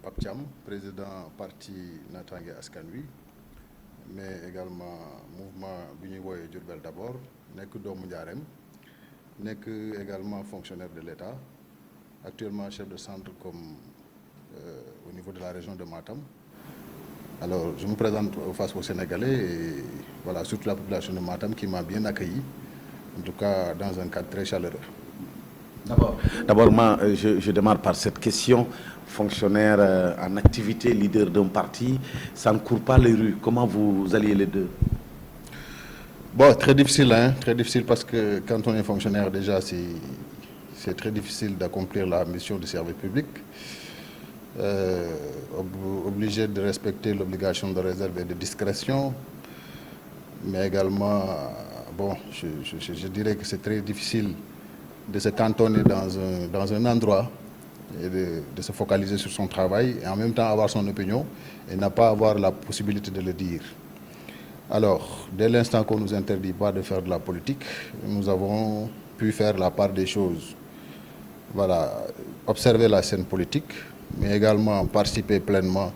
Pape Thiam, président parti Natangué Askan Wi, mais également mouvement bi ñuy wooyee Diourbel d'abord nekk doomu Ndiarème nekk également fonctionnaire de l'État, actuellement chef de centre comme au niveau de la région de Matam. Alors, je me présente face aux Sénégalais et voilà, surtout la population de Matam qui m'a bien accueilli, en tout cas dans un cadre très chaleureux. D'abord, moi, je démarre par cette question. Fonctionnaire en activité, leader d'un parti, ça ne court pas les rues. Comment vous alliez les deux? Bon, très difficile parce que quand on est fonctionnaire déjà, c'est très difficile d'accomplir la mission de service public. Obligé de respecter l'obligation de réserve et de discrétion, mais également, bon, je dirais que c'est très difficile de se cantonner dans un endroit et de se focaliser sur son travail et en même temps avoir son opinion et n'a pas avoir la possibilité de le dire. Alors, dès l'instant qu'on ne nous interdit pas de faire de la politique, nous avons pu faire la part des choses. Voilà, observer la scène politique, mais également participer pleinement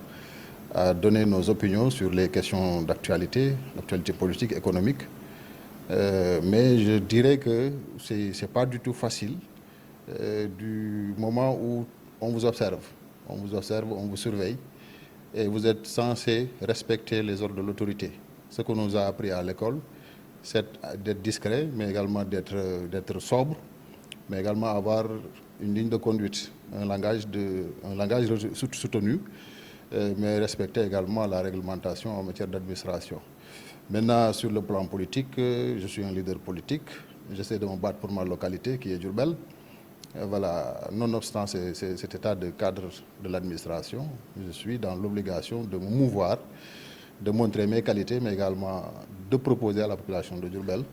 à donner nos opinions sur les questions d'actualité, l'actualité politique, économique. Mais je dirais que c'est pas du tout facile du moment où on vous observe, on vous surveille et vous êtes censé respecter les ordres de l'autorité. Ce qu'on nous a appris à l'école, c'est d'être discret, mais également d'être sobre, mais également avoir une ligne de conduite, un langage soutenu, mais respecter également la réglementation en matière d'administration. Maintenant, sur le plan politique, je suis un leader politique. J'essaie de me battre pour ma localité, qui est Diourbel. Voilà, nonobstant cet état de cadre de l'administration, je suis dans l'obligation de me mouvoir, de montrer mes qualités, mais également de proposer à la population de Diourbel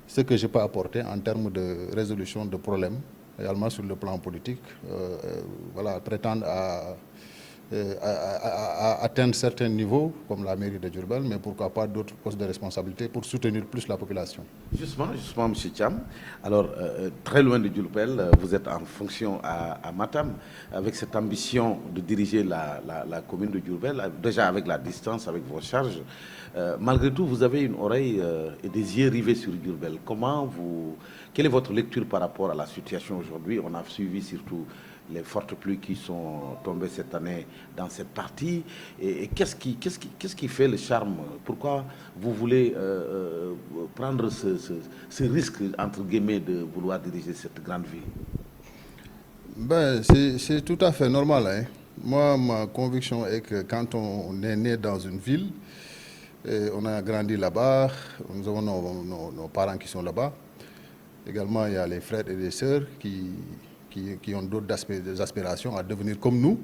ce que je peux apporter en termes de résolution de problèmes, également sur le plan politique, voilà, prétendre à atteindre certains niveaux, comme la mairie de Diourbel, mais pourquoi pas d'autres postes de responsabilité pour soutenir plus la population. Justement, M. Thiam, alors très loin de Diourbel, vous êtes en fonction à Matam, avec cette ambition de diriger la commune de Diourbel, déjà avec la distance, avec vos charges. Malgré tout, vous avez une oreille et des yeux rivés sur Diourbel. Quelle est votre lecture par rapport à la situation aujourd'hui? On a suivi surtout les fortes pluies qui sont tombées cette année dans cette partie. Et qu'est-ce qui fait le charme? Pourquoi vous voulez prendre ce risque, entre guillemets, de vouloir diriger cette grande ville? Ben, c'est tout à fait normal, hein. Moi, ma conviction est que quand on est né dans une ville, on a grandi là-bas, nous avons nos parents qui sont là-bas. Également, il y a les frères et les sœurs qui ont d'autres aspirations à devenir comme nous.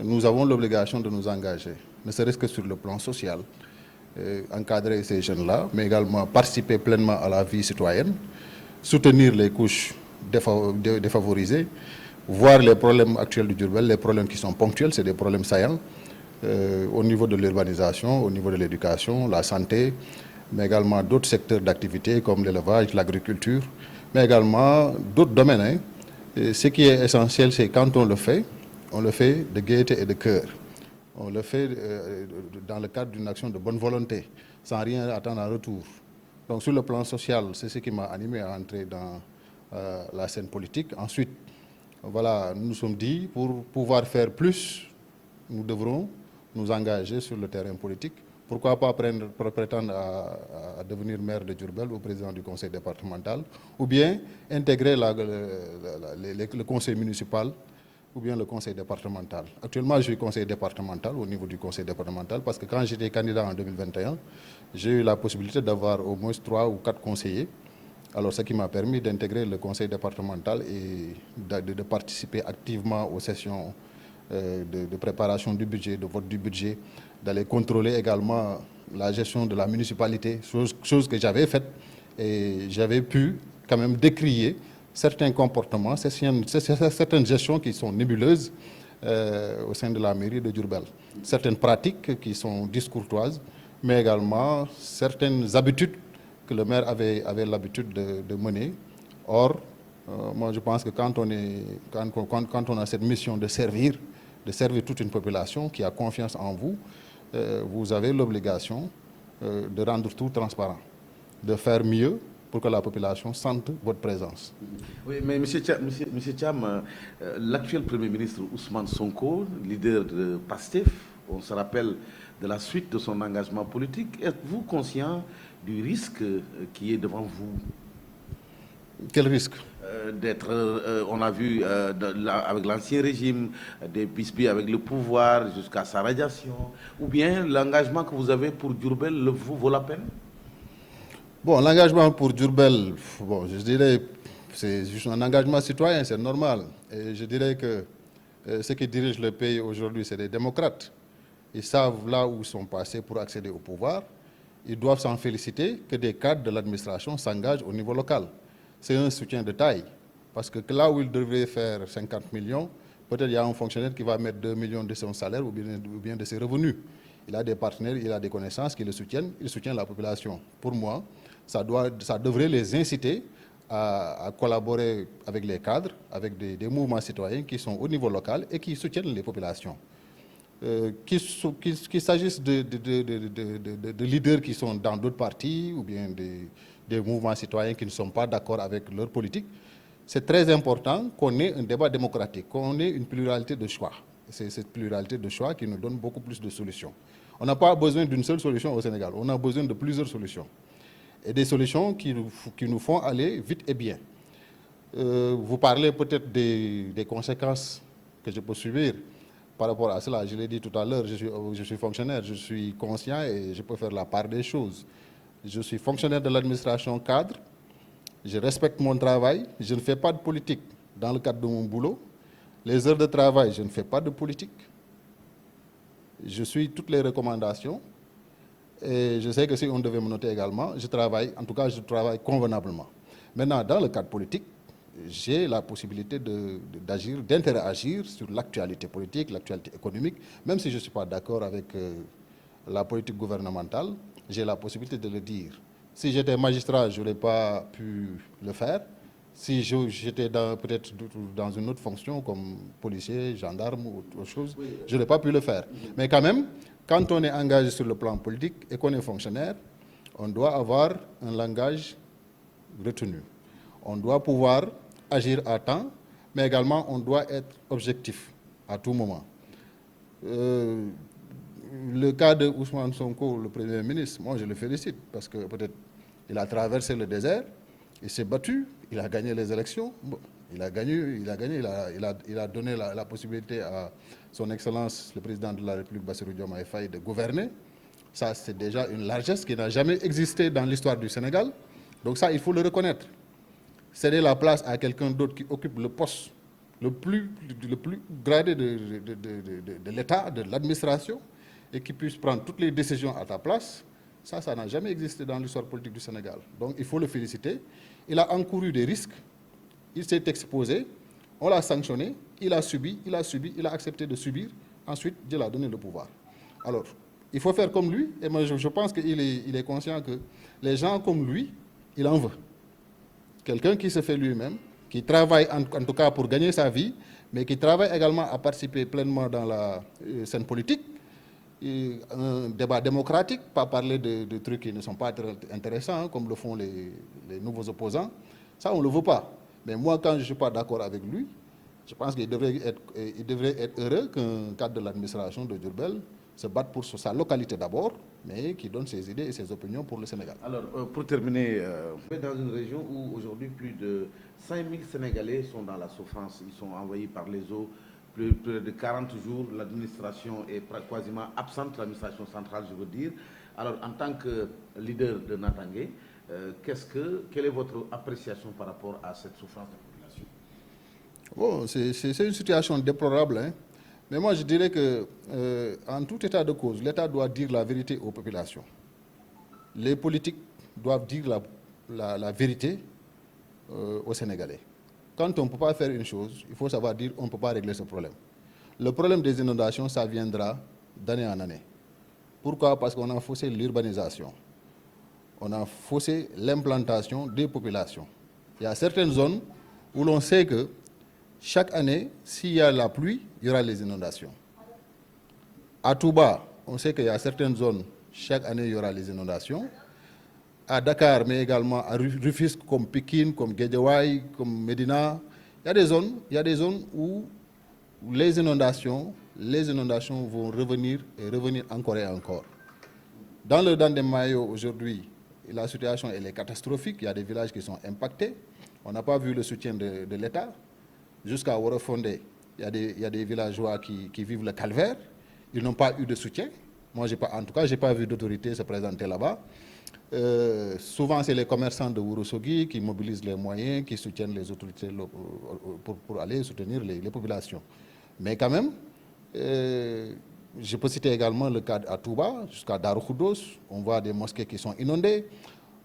Nous avons l'obligation de nous engager, ne serait-ce que sur le plan social, encadrer ces jeunes-là, mais également participer pleinement à la vie citoyenne, soutenir les couches défavorisées, voir les problèmes actuels du Diourbel, les problèmes qui sont ponctuels, c'est des problèmes saillants, au niveau de l'urbanisation, au niveau de l'éducation, la santé, mais également d'autres secteurs d'activité comme l'élevage, l'agriculture, mais également d'autres domaines, hein. Et ce qui est essentiel, c'est quand on le fait de gaieté et de cœur. On le fait dans le cadre d'une action de bonne volonté, sans rien attendre en retour. Donc sur le plan social, c'est ce qui m'a animé à entrer dans la scène politique. Ensuite, voilà, nous nous sommes dit, pour pouvoir faire plus, nous devrons nous engager sur le terrain politique. Pourquoi pas prétendre à devenir maire de Diourbel ou président du conseil départemental, ou bien intégrer le conseil municipal ou bien le conseil départemental. Actuellement, je suis conseiller départemental au niveau du conseil départemental parce que quand j'étais candidat en 2021, j'ai eu la possibilité d'avoir au moins 3 ou 4 conseillers. Alors, ce qui m'a permis d'intégrer le conseil départemental et de participer activement aux sessions de préparation du budget, de vote du budget, d'aller contrôler également la gestion de la municipalité, chose que j'avais faite et j'avais pu quand même décrier certains comportements, certaines gestions qui sont nébuleuses au sein de la mairie de Diourbel, certaines pratiques qui sont discourtoises, mais également certaines habitudes que le maire avait l'habitude de mener. Or, moi je pense que quand on a cette mission de servir, de servir toute une population qui a confiance en vous, vous avez l'obligation de rendre tout transparent, de faire mieux pour que la population sente votre présence. Oui, mais M. Thiam, l'actuel Premier ministre Ousmane Sonko, leader de PASTEF, on se rappelle de la suite de son engagement politique. Êtes-vous conscient du risque qui est devant vous? Quel risque? On a vu avec l'ancien régime, des bisbis avec le pouvoir jusqu'à sa radiation, ou bien l'engagement que vous avez pour Diourbel vous vaut la peine? Bon, l'engagement pour Diourbel, bon, je dirais, c'est juste un engagement citoyen, c'est normal. Et je dirais que ceux qui dirigent le pays aujourd'hui, c'est des démocrates. Ils savent là où ils sont passés pour accéder au pouvoir. Ils doivent s'en féliciter que des cadres de l'administration s'engagent au niveau local. C'est un soutien de taille. Parce que là où ils devraient faire 50 millions, peut-être il y a un fonctionnaire qui va mettre 2 millions de son salaire ou bien de ses revenus. Il a des partenaires, il a des connaissances qui le soutiennent, il soutient la population. Pour moi, ça devrait les inciter à collaborer avec les cadres, avec des mouvements citoyens qui sont au niveau local et qui soutiennent les populations. Qu'il s'agisse de leaders qui sont dans d'autres partis ou bien des mouvements citoyens qui ne sont pas d'accord avec leur politique, c'est très important qu'on ait un débat démocratique, qu'on ait une pluralité de choix. C'est cette pluralité de choix qui nous donne beaucoup plus de solutions. On n'a pas besoin d'une seule solution au Sénégal, on a besoin de plusieurs solutions. Et des solutions qui nous font aller vite et bien. Vous parlez peut-être des conséquences que je peux subir par rapport à cela. Je l'ai dit tout à l'heure, je suis fonctionnaire, je suis conscient et je peux faire la part des choses. Je suis fonctionnaire de l'administration cadre, je respecte mon travail, je ne fais pas de politique dans le cadre de mon boulot. Les heures de travail, je ne fais pas de politique. Je suis toutes les recommandations. Et je sais que si on devait me noter également, je travaille convenablement. Maintenant, dans le cadre politique, j'ai la possibilité d'agir, d'interagir sur l'actualité politique, l'actualité économique, même si je ne suis pas d'accord avec la politique gouvernementale, j'ai la possibilité de le dire. Si j'étais magistrat, je n'aurais pas pu le faire. Si j'étais peut-être dans une autre fonction comme policier, gendarme ou autre chose, je n'aurais pas pu le faire. Mais quand même, quand on est engagé sur le plan politique et qu'on est fonctionnaire, on doit avoir un langage retenu. On doit pouvoir agir à temps, mais également on doit être objectif à tout moment. Le cas de Ousmane Sonko, le Premier ministre, moi je le félicite parce que peut-être il a traversé le désert, il s'est battu, il a gagné les élections, bon, il a donné la possibilité à son Excellence, le président de la République, Bassirou Diomaye Faye, de gouverner. Ça, c'est déjà une largesse qui n'a jamais existé dans l'histoire du Sénégal. Donc ça, il faut le reconnaître. Céder la place à quelqu'un d'autre qui occupe le poste le plus gradé de l'État, de l'administration, et qui puisse prendre toutes les décisions à ta place, ça n'a jamais existé dans l'histoire politique du Sénégal. Donc il faut le féliciter. Il a encouru des risques, il s'est exposé, on l'a sanctionné, il a subi, il a accepté de subir. Ensuite, Dieu l'a donné le pouvoir. Alors, il faut faire comme lui, et moi je pense qu'il est conscient que les gens comme lui, il en veut. Quelqu'un qui se fait lui-même, qui travaille en tout cas pour gagner sa vie, mais qui travaille également à participer pleinement dans la scène politique, un débat démocratique, pas parler de trucs qui ne sont pas intéressants, comme le font les nouveaux opposants. Ça, on ne le veut pas. Mais moi, quand je ne suis pas d'accord avec lui, je pense qu'il devrait être heureux qu'un cadre de l'administration de Diourbel se batte pour sa localité d'abord, mais qui donne ses idées et ses opinions pour le Sénégal. Alors, pour terminer, vous êtes dans une région où aujourd'hui plus de 5000 Sénégalais sont dans la souffrance. Ils sont envoyés par les eaux. Plus de 40 jours, l'administration est quasiment absente, l'administration centrale, je veux dire. Alors, en tant que leader de Natangué, quelle est votre appréciation par rapport à cette souffrance de la population? Bon, c'est une situation déplorable, hein. Mais moi, je dirais que, en tout état de cause, l'État doit dire la vérité aux populations. Les politiques doivent dire la vérité aux Sénégalais. Quand on ne peut pas faire une chose, il faut savoir dire on ne peut pas régler ce problème. Le problème des inondations, ça viendra d'année en année. Pourquoi? Parce qu'on a faussé l'urbanisation. On a faussé l'implantation des populations. Il y a certaines zones où l'on sait que chaque année, s'il y a la pluie, il y aura les inondations. À Touba, on sait qu'il y a certaines zones, chaque année, il y aura les inondations. À Dakar, mais également à Rufisque, comme Pékin, comme Guédiawaye, comme Médina, il y a des zones où les inondations vont revenir et revenir encore et encore. Dans le Dandemayo, aujourd'hui, la situation elle est catastrophique. Il y a des villages qui sont impactés. On n'a pas vu le soutien de l'État. Jusqu'à Worofondé, il y a des villageois qui vivent le calvaire. Ils n'ont pas eu de soutien. Moi, en tout cas, je n'ai pas vu d'autorité se présenter là-bas. Souvent, c'est les commerçants de Wurosogi qui mobilisent les moyens, qui soutiennent les autorités pour aller soutenir les populations. Mais quand même, je peux citer également le cas à Touba, jusqu'à Darou-Khoudoss. On voit des mosquées qui sont inondées.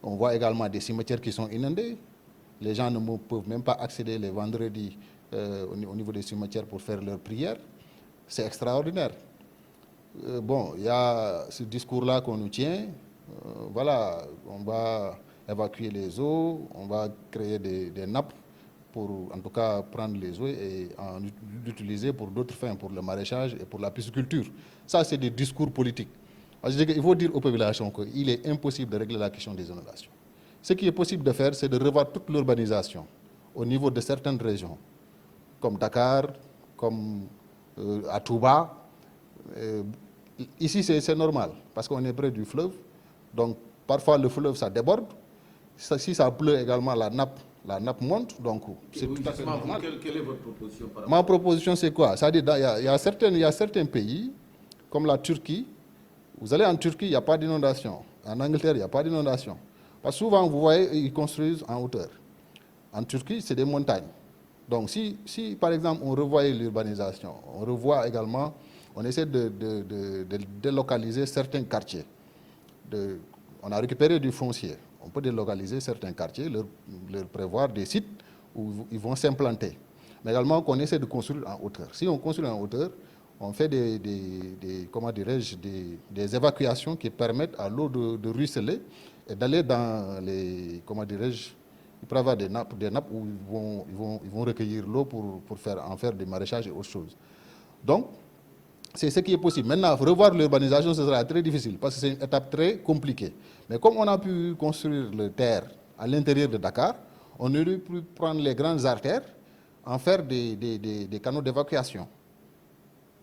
On voit également des cimetières qui sont inondés. Les gens ne peuvent même pas accéder les vendredis au niveau des cimetières pour faire leurs prières. C'est extraordinaire. Bon, il y a ce discours-là qu'on nous tient. Voilà, on va évacuer les eaux, on va créer des nappes pour, en tout cas, prendre les eaux et l'utiliser pour d'autres fins, pour le maraîchage et pour la pisciculture. Ça, c'est des discours politiques. Alors, je dis qu'il faut dire aux populations qu'il est impossible de régler la question des inondations. Ce qui est possible de faire, c'est de revoir toute l'urbanisation au niveau de certaines régions, comme Dakar, comme à Touba. Ici, c'est normal, parce qu'on est près du fleuve. Donc, parfois, le fleuve, ça déborde. Si ça pleut également, la nappe monte. Donc, c'est tout à fait normal. Quelle est votre proposition par rapport Ma proposition, c'est quoi? C'est-à-dire, il y a certains pays, comme la Turquie. Vous allez en Turquie, il n'y a pas d'inondation. En Angleterre, il n'y a pas d'inondation. Parce que souvent, vous voyez, ils construisent en hauteur. En Turquie, c'est des montagnes. Donc, si par exemple, on revoyait l'urbanisation, on revoit également, on essaie de délocaliser certains quartiers. On a récupéré du foncier. On peut délocaliser certains quartiers, leur prévoir des sites où ils vont s'implanter. Mais également qu'on essaie de construire en hauteur. Si on construit en hauteur, on fait comment dirais-je, des évacuations qui permettent à l'eau de ruisseler et d'aller dans les, comment dirais-je, il peut y avoir des nappes où ils vont recueillir l'eau pour en faire du maraîchage et autre chose. Donc, c'est ce qui est possible. Maintenant, revoir l'urbanisation, ce sera très difficile parce que c'est une étape très compliquée. Mais comme on a pu construire le terre à l'intérieur de Dakar, on aurait pu prendre les grandes artères, en faire des canaux d'évacuation.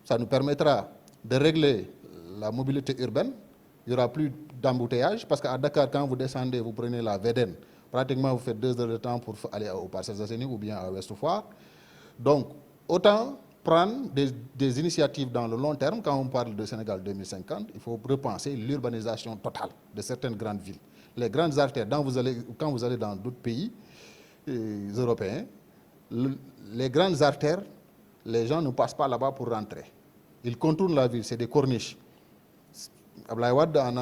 Ça nous permettra de régler la mobilité urbaine. Il n'y aura plus d'embouteillage parce qu'à Dakar, quand vous descendez, vous prenez la Védène. Pratiquement, vous faites 2 heures de temps pour aller au Parcelles Assainies ou bien à Ouest Foire. Donc, autant prendre des initiatives dans le long terme. Quand on parle de Sénégal 2050, il faut repenser l'urbanisation totale de certaines grandes villes. Les grandes artères, quand vous allez dans d'autres pays européens, les grandes artères, les gens ne passent pas là-bas pour rentrer. Ils contournent la ville, c'est des corniches. Abdoulaye Wade en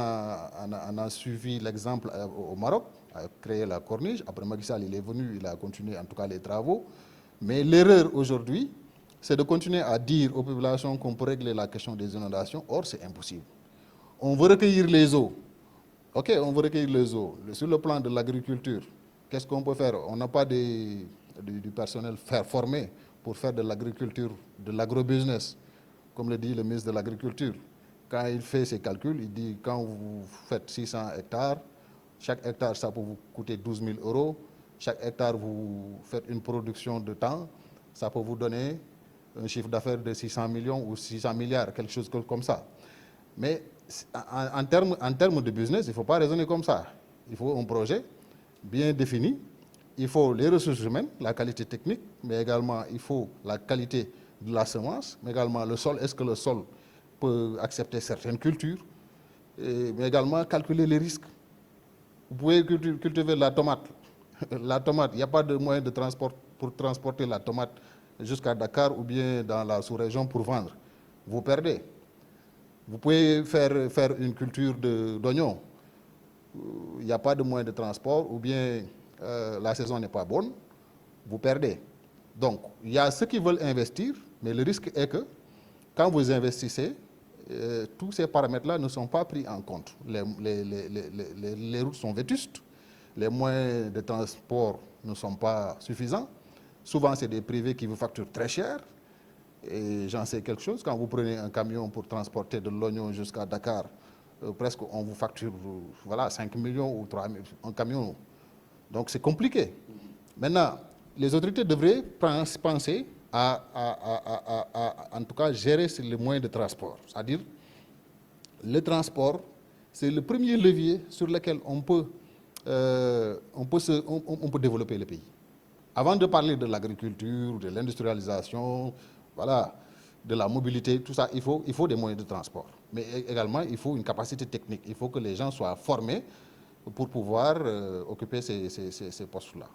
a suivi l'exemple au Maroc, a créé la corniche. Après Macky Sall, il est venu, il a continué en tout cas les travaux. Mais l'erreur aujourd'hui, c'est de continuer à dire aux populations qu'on peut régler la question des inondations. Or, c'est impossible. On veut recueillir les eaux. OK, on veut recueillir les eaux. Sur le plan de l'agriculture, qu'est-ce qu'on peut faire? On n'a pas du personnel formé pour faire de l'agriculture, de l'agrobusiness, comme le dit le ministre de l'Agriculture. Quand il fait ses calculs, il dit quand vous faites 600 hectares, chaque hectare, ça peut vous coûter 12 000 euros. Chaque hectare, vous faites une production de temps, ça peut vous donner un chiffre d'affaires de 600 millions ou 600 milliards, quelque chose comme ça. Mais en termes de business, il ne faut pas raisonner comme ça. Il faut un projet bien défini. Il faut les ressources humaines, la qualité technique, mais également il faut la qualité de la semence, mais également le sol. Est-ce que le sol peut accepter certaines cultures, mais également calculer les risques. Vous pouvez cultiver la tomate. La tomate, il n'y a pas de moyen de transport pour transporter la tomate jusqu'à Dakar ou bien dans la sous-région pour vendre. Vous perdez. Vous pouvez faire une culture d'oignons. Il n'y a pas de moyen de transport ou bien la saison n'est pas bonne. Vous perdez. Donc, il y a ceux qui veulent investir, mais le risque est que quand vous investissez, tous ces paramètres-là ne sont pas pris en compte. Les routes sont vétustes, les moyens de transport ne sont pas suffisants. Souvent, c'est des privés qui vous facturent très cher. Et j'en sais quelque chose. Quand vous prenez un camion pour transporter de l'oignon jusqu'à Dakar, presque on vous facture voilà, 5 millions ou 3 millions, un camion. Donc c'est compliqué. Maintenant, les autorités devraient penser en tout cas, gérer les moyens de transport. C'est-à-dire, le transport, c'est le premier levier sur lequel on peut développer le pays. Avant de parler de l'agriculture, de l'industrialisation, voilà, de la mobilité, tout ça, il faut des moyens de transport. Mais également, il faut une capacité technique. Il faut que les gens soient formés pour pouvoir occuper ces postes-là.